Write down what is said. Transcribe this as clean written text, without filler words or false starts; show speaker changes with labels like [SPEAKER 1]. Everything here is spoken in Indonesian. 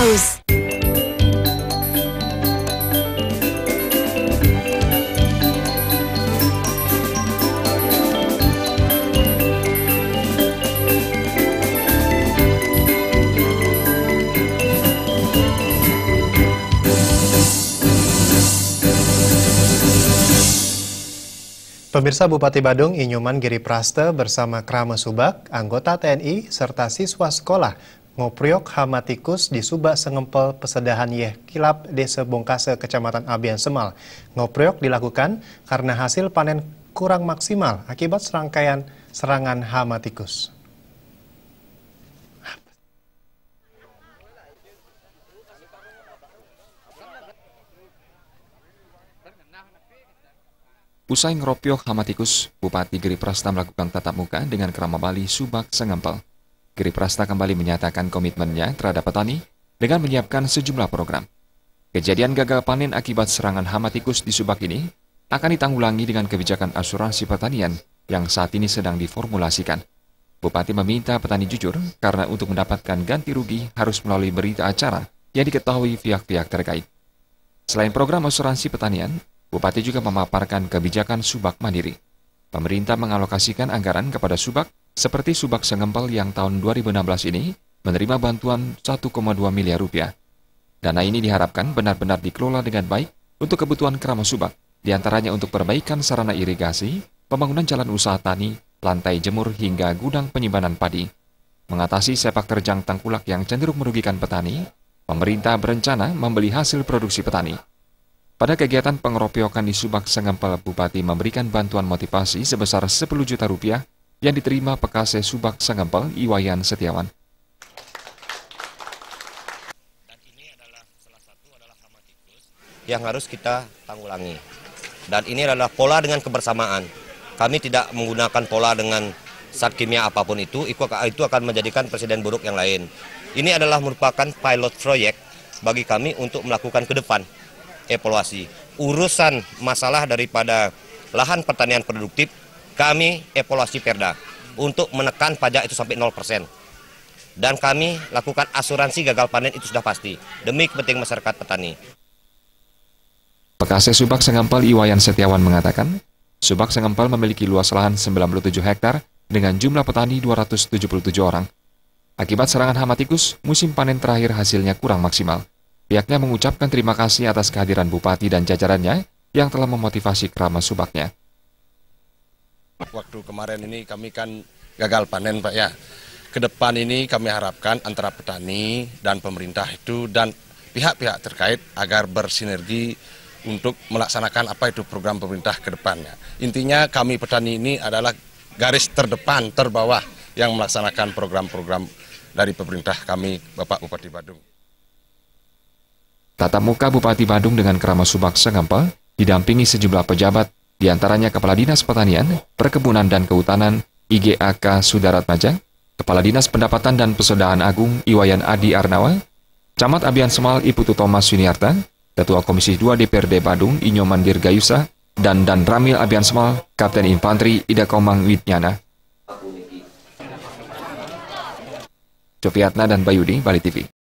[SPEAKER 1] Paus.
[SPEAKER 2] Pemirsa, Bupati Badung Inyoman Giriprasta bersama Krama Subak, anggota TNI, serta siswa sekolah ngopriok hamatikus di Subak Sengempel Pesedahan Yeh Kilap Desa Bongkase Kecamatan Abian Semal. Ngopriok dilakukan karena hasil panen kurang maksimal akibat serangkaian serangan hamatikus.
[SPEAKER 3] Usai ngeropiok hamatikus, Bupati Giriprasta melakukan tatap muka dengan Krama Bali Subak Sengempel. Giriprasta kembali menyatakan komitmennya terhadap petani dengan menyiapkan sejumlah program. Kejadian gagal panen akibat serangan hamatikus di Subak ini akan ditanggulangi dengan kebijakan asuransi pertanian yang saat ini sedang diformulasikan. Bupati meminta petani jujur karena untuk mendapatkan ganti rugi harus melalui berita acara yang diketahui pihak-pihak terkait. Selain program asuransi pertanian, Bupati juga memaparkan kebijakan Subak Mandiri. Pemerintah mengalokasikan anggaran kepada Subak seperti Subak Sengempel yang tahun 2016 ini menerima bantuan 1,2 miliar rupiah. Dana ini diharapkan benar-benar dikelola dengan baik untuk kebutuhan Krama Subak, diantaranya untuk perbaikan sarana irigasi, pembangunan jalan usaha tani, lantai jemur hingga gudang penyimpanan padi. Mengatasi sepak terjang tengkulak yang cenderung merugikan petani, pemerintah berencana membeli hasil produksi petani. Pada kegiatan pengeropiokan di Subak Sengempel, Bupati memberikan bantuan motivasi sebesar 10 juta rupiah yang diterima Pekase Subak Sengempel Iwayan Setiawan.
[SPEAKER 4] Dan ini adalah salah satu hamatikus yang harus kita tanggulangi. Dan ini adalah pola dengan kebersamaan. Kami tidak menggunakan pola dengan zat kimia apapun itu akan menjadikan presiden buruk yang lain. Ini adalah merupakan pilot project bagi kami untuk melakukan ke depan evaluasi. Urusan masalah daripada lahan pertanian produktif, kami evaluasi Perda untuk menekan pajak itu sampai 0%. Dan kami lakukan asuransi gagal panen itu sudah pasti, demi kepentingan masyarakat petani.
[SPEAKER 3] Pekase Subak Sengempel Iwayan Setiawan mengatakan, Subak Sengempel memiliki luas lahan 97 hektar dengan jumlah petani 277 orang. Akibat serangan hamatikus, musim panen terakhir hasilnya kurang maksimal. Pihaknya mengucapkan terima kasih atas kehadiran Bupati dan jajarannya yang telah memotivasi Krama Subaknya.
[SPEAKER 5] Waktu kemarin ini kami kan gagal panen, Pak, ya. Ke depan ini kami harapkan antara petani dan pemerintah itu dan pihak-pihak terkait agar bersinergi untuk melaksanakan apa itu program pemerintah ke depannya. Intinya kami petani ini adalah garis terdepan, terbawah yang melaksanakan program-program dari pemerintah kami, Bapak Bupati Badung.
[SPEAKER 3] Tatap muka Bupati Badung dengan Krama Subak Sengempel didampingi sejumlah pejabat, diantaranya Kepala Dinas Pertanian, Perkebunan dan Kehutanan IGAK Sudarat Majang, Kepala Dinas Pendapatan dan Pesudahan Agung Iwayan Adi Arnawa, Camat Abian Semal Iputu Thomas Yuniarta, Ketua Komisi 2 DPRD Badung Inyoman Dirgayusa, dan Ramil Abian Semal, Kapten Infanteri Ida Komang Widnyana. Copiatna dan Bayudi, Bali TV.